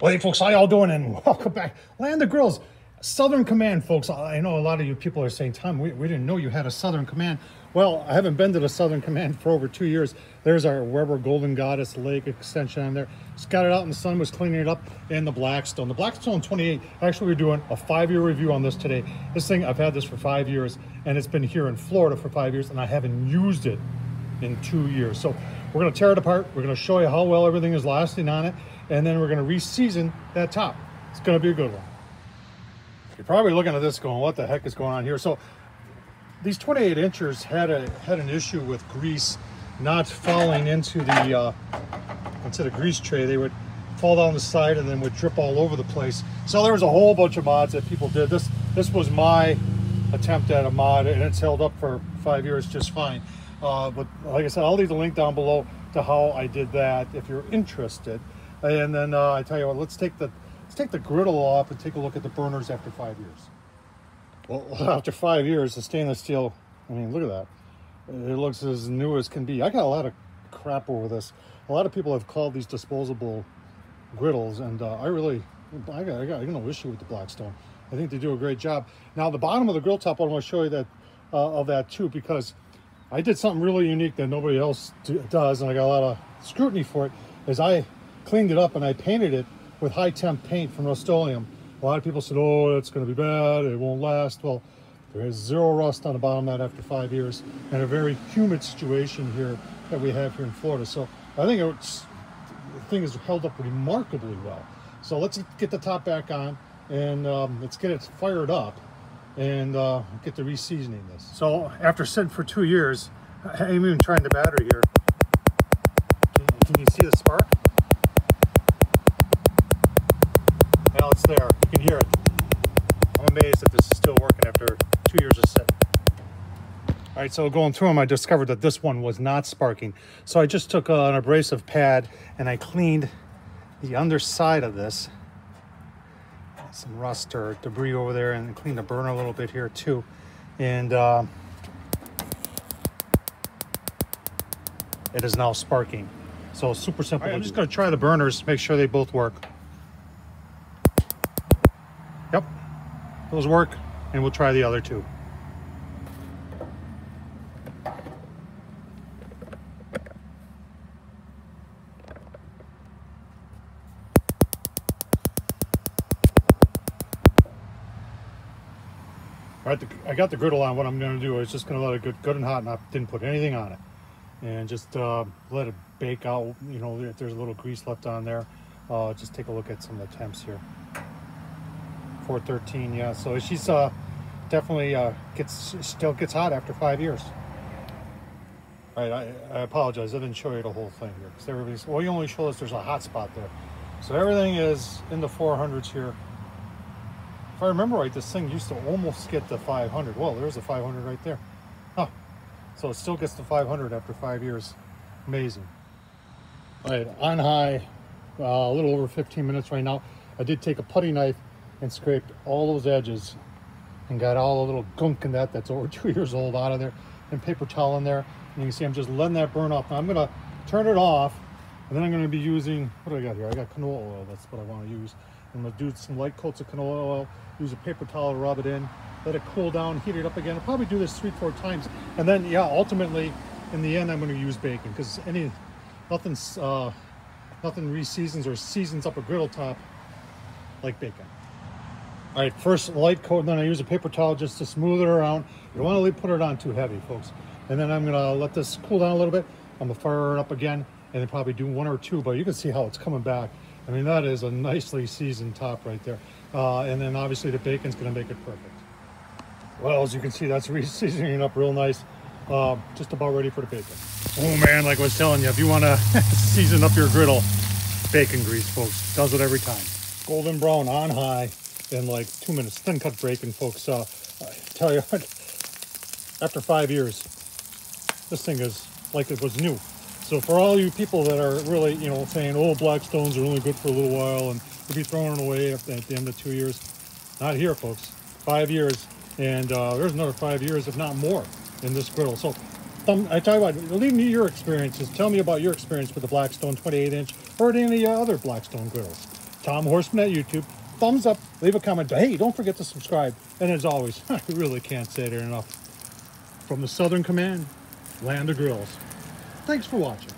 Well, hey, folks, how y'all doing? And welcome back. Land of Grills, Southern Command, folks. I know a lot of you people are saying, Tom, we didn't know you had a Southern Command. Well, I haven't been to the Southern Command for over 2 years. There's our Weber Golden Goddess Lake extension on there. Just got it out in the sun, was cleaning it up, and the Blackstone. The Blackstone 28, actually we're doing a 5-year review on this today. This thing, I've had this for 5 years, and it's been here in Florida for 5 years, and I haven't used it in 2 years. So we're gonna tear it apart. We're gonna show you how well everything is lasting on it, and then we're gonna re-season that top. It's gonna be a good one. You're probably looking at this going, what the heck is going on here? So these 28 inchers had an issue with grease not falling into the grease tray. They would fall down the side and then would drip all over the place. So there was a whole bunch of mods that people did. This was my attempt at a mod, and it's held up for 5 years just fine. But like I said, I'll leave the link down below to how I did that if you're interested. And then I tell you what, let's take the griddle off and take a look at the burners after 5 years. Well, after 5 years, the stainless steel, I mean, look at that. It looks as new as can be. I got a lot of crap over this. A lot of people have called these disposable griddles, and I got no issue with the Blackstone. I think they do a great job. Now, the bottom of the grill top, I want to show you that of that too, because I did something really unique that nobody else does, and I got a lot of scrutiny for it, is I cleaned it up and I painted it with high temp paint from Rust-Oleum. A lot of people said, oh, it's going to be bad, it won't last. Well, there is zero rust on the bottom of that after 5 years, and a very humid situation here that we have here in Florida. So I think the thing has held up remarkably well. So let's get the top back on, and let's get it fired up and get to re-seasoning this. So after sitting for 2 years, I'm even trying the battery here. Can you see the spark? Now it's there. You can hear it. I'm amazed that this is still working after 2 years of sitting. All right, so going through them, I discovered that this one was not sparking. So I just took an abrasive pad and I cleaned the underside of this. Some rust or debris over there, and cleaned the burner a little bit here too. And it is now sparking. So super simple. Right, I'm just going to try the burners, make sure they both work. Yep, those work, and we'll try the other two. All right, I got the griddle on. What I'm going to do is just going to let it get good and hot, and I didn't put anything on it, and just let it bake out. You know, if there's a little grease left on there, just take a look at some of the temps here. 413, yeah. So she's definitely still gets hot after 5 years. All right, I apologize. I didn't show you the whole thing here because everybody's, well, you only show us there's a hot spot there. So everything is in the 400s here. If I remember right, this thing used to almost get to 500. Well, there's a 500 right there. Huh. So it still gets to 500 after 5 years. Amazing. All right, on high, a little over 15 minutes right now. I did take a putty knife and scraped all those edges and got all the little gunk in that's over 2 years old out of there, and paper towel in there. And you can see I'm just letting that burn off. Now I'm gonna turn it off, and then I'm gonna be using, what do I got here? I got canola oil, that's what I wanna use. I'm gonna do some light coats of canola oil, use a paper towel to rub it in, let it cool down, heat it up again. I'll probably do this 3-4 times. And then, yeah, ultimately, in the end, I'm gonna use bacon, because nothing re-seasons or seasons up a griddle top like bacon. All right, first light coat, and then I use a paper towel just to smooth it around. You don't want to put it on too heavy, folks. And then I'm gonna let this cool down a little bit. I'm gonna fire it up again, and then probably do 1 or 2, but you can see how it's coming back. I mean, that is a nicely seasoned top right there. And then obviously the bacon's gonna make it perfect. Well, as you can see, that's re-seasoning up real nice. Just about ready for the bacon. Oh man, like I was telling you, if you wanna season up your griddle, bacon grease, folks, does it every time. Golden brown on high in like 2 minutes. Thin cut bacon, folks. I tell you what, after 5 years, this thing is like it was new. So for all you people that are really, you know, saying, oh, Blackstones are only good for a little while and you'll be throwing it away at the end of 2 years, not here, folks. 5 years, and there's another 5 years, if not more, in this griddle. So I tell you what, leave me your experiences. Tell me about your experience with the Blackstone 28-inch or any other Blackstone griddles. Tom Horseman at YouTube. Thumbs up, leave a comment. Hey, don't forget to subscribe. And as always, I really can't say it enough. From the Southern Command, Land of Grills. Thanks for watching.